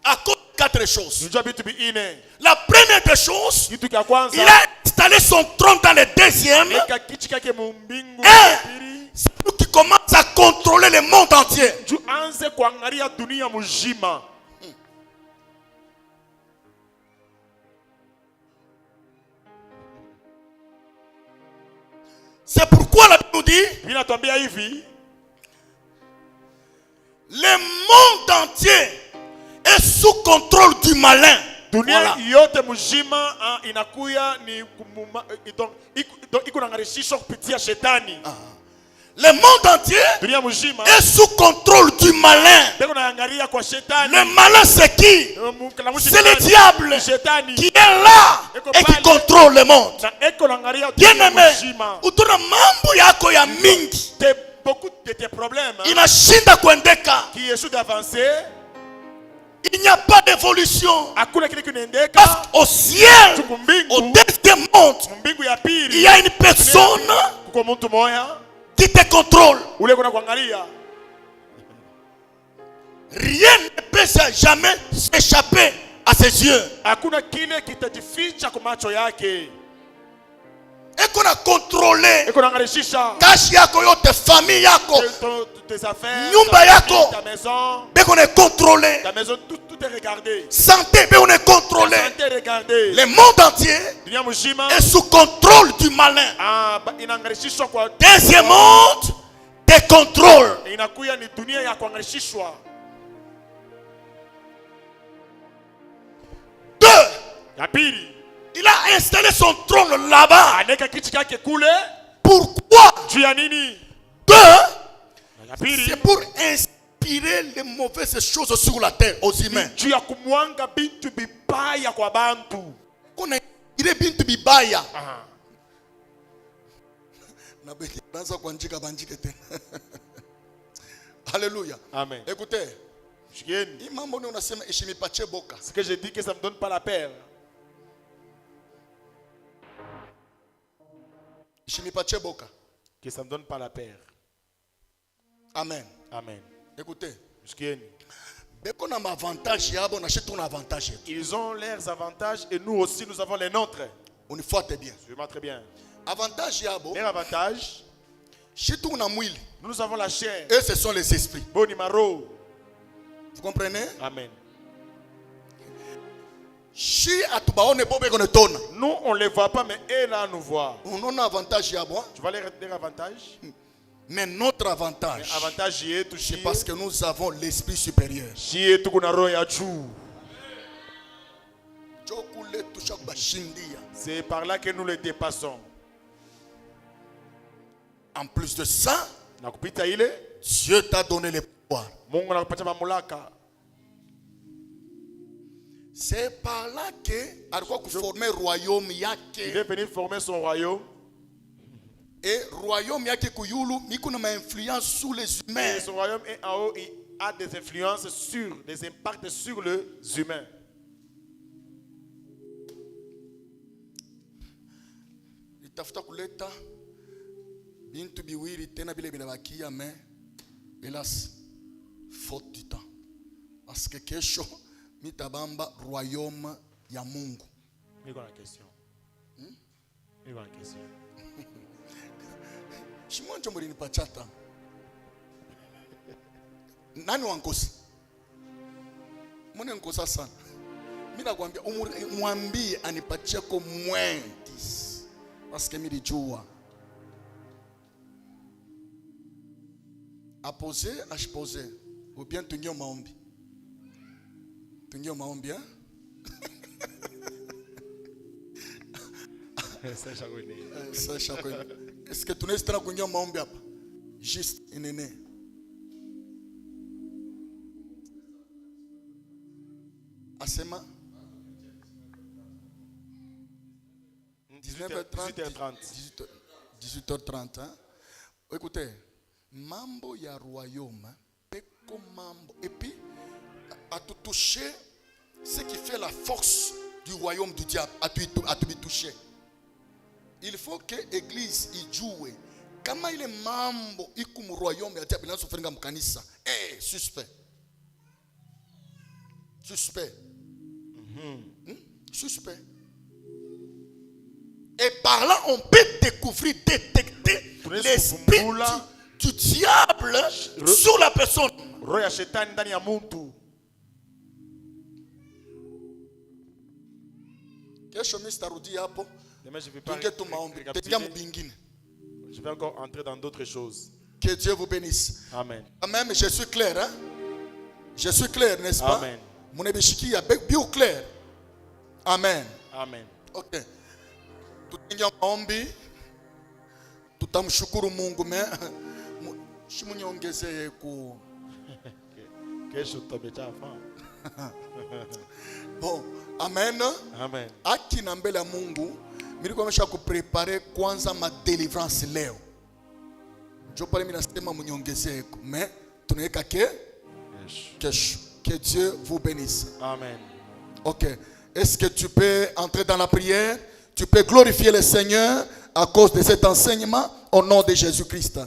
À cause de 4 choses. Ni njuu ya vitu vinne. La première des choses, Kitu cha kwanza, il a installé son trône dans le deuxième. eka kichi kake mumbingu Et ya pili. c'est lui qui commence à contrôler le monde entier. Juu anze kuangalia dunia mzima. C'est pourquoi la Bible nous dit, Vinatuambia hivi, le monde entier est sous contrôle du malin. dunia Voilà. yote mzima inakuya ni donc iko nangarishisho kupitia shetani. Le monde entier Dunia mzima est sous contrôle du malin. beko naangalia kwa shetani. Le malin c'est qui? C'est le diable Shetani qui est là et qui contrôle le monde. na eko naangalia Bien dunia aimé, mzima. utuna mambo yako ya mingi Beaucoup de tes problèmes inashinda kuendeka. qui essaient d'avancer, Il n'y a pas d'évolution. hakuna kile Parce kinaendeka. qu'au ciel, Tuko mbingu, au deuxième monde, mbingu ya il pili, y a une personne kuko mtu moya qui te contrôle. ule kuna kuangalia. Rien ne peut jamais s'échapper à ses yeux. Hakuna kile kitajificha kwa macho yake. Et qu'on a contrôlé Eko naangarishisha kashi yako yote, famille yako, tes affaires, Nyumba yako. ta maison, mais qu'on est contrôlé. ta maison, tout est regardé. Santé, mais on est contrôlé. Ta santé est regardée. Le monde entier Dunia mzima est sous contrôle du malin. inaangarishishwa kwa Deuxième monde te contrôle. inakuya ni dunia ya kuangarishishwa. 2. Ya pili, Il a installé son trône là-bas. aneka kiti chake kule. Pourquoi? Juu ya nini? 2. Ya pili, C'est pour inspirer les mauvaises choses sur la terre aux humains. juu ya kumwanga bintu bibaya kwa bantu. Qu'on a inspiré bintu bibaya. Aha. Alléluia. Amen. Écoutez, Shikieni. hii mambo ni unasema ishimipache boka. Ce que je dis que ça me donne pas la paix. Ishimipache boka. Que ça me donne pas la paix. Amen. Amen. Écoutez, Shikieni. beko na avantage yabo na shitu na avantage yetu. Ils ont leurs avantages et nous aussi nous avons les nôtres. Unifuate bien. Suivez-moi très bien. Avantage yabo, Leur avantage, shitu na mwili. nous avons la chair. Et ce sont les esprits. Bonimaro. Vous comprenez? Amen. Shi atubaone bobe konetona. Nous, on ne les voit pas, mais eux là nous voient. On a avantage yabo. Tu vois leur avantage? Mais notre avantage, Avantage y est c'est parce que nous avons l'esprit supérieur. Chie tu kuna roho ya juu. Jokule tusha kubashindia. C'est par là que nous les dépassons. En plus de ça, Na kupita ile, Dieu t'a donné le pouvoir. Mungu anakupatia mamlaka. C'est par là que alikuwa kuformer royaume Il yake. est venu former son royaume. Et royaume yake kuyulu miko na influence sur les Et humains. son royaume est en haut, il a des influences sur, des impacts sur les humains. Itafuta kuleta bintu biwili tena bile binabakia, mais hélas faute du temps. Parce que kesho mitabamba royaume ya Mungu. Niko na question. Niko na question. Shimonjo mulini pachata. Nani wankosa? Mune nkosa sana. Mimi nakwambia mwambie anipatie ko mwendis. Parce que milijua. Apose, ashpose. Ou bien tunyo maombi. Tunyo maombi, hein? Est-ce que tunaweza tena kuingia maombi hapa? Juste inene. Asema 18h30. Hein? Écoutez, mambo ya royaume, peko mambo. Et puis, à tout toucher, ce qui fait la force du royaume du diable, à tout toucher. Il faut que l'église y joue. Kama ile mambo iko mu royaume ya diable inasofanyika mkanisa, suspect. Suspect. Suspect. Et par là, on peut découvrir, détecter l'esprit du diable sur la personne. Kesho mimi sitarudi hapo. Je vais encore entrer dans d'autres choses. Que Dieu vous bénisse. Amen. Amen. Je suis clair, hein? Je suis clair, n'est-ce pas? Amen. Mon ebishiki ya bien clair. Amen. Amen. Ok. Tutingia maombi. Tutamshukuru Mungu me. Shimunyongezee ku. Kesho tutabecha fa. Bon, amen. Amen. Aki na mbele ya Mungu, nilikuwa nimesha kuprepare kwanza ma deliverance leo. Ndio pale mimi nasema mniongezee, mais tunaweka kesho. Que Dieu vous bénisse. Amen. OK. Est-ce que tu peux entrer dans la prière? Tu peux glorifier le Seigneur à cause de cet enseignement au nom de Jésus-Christ.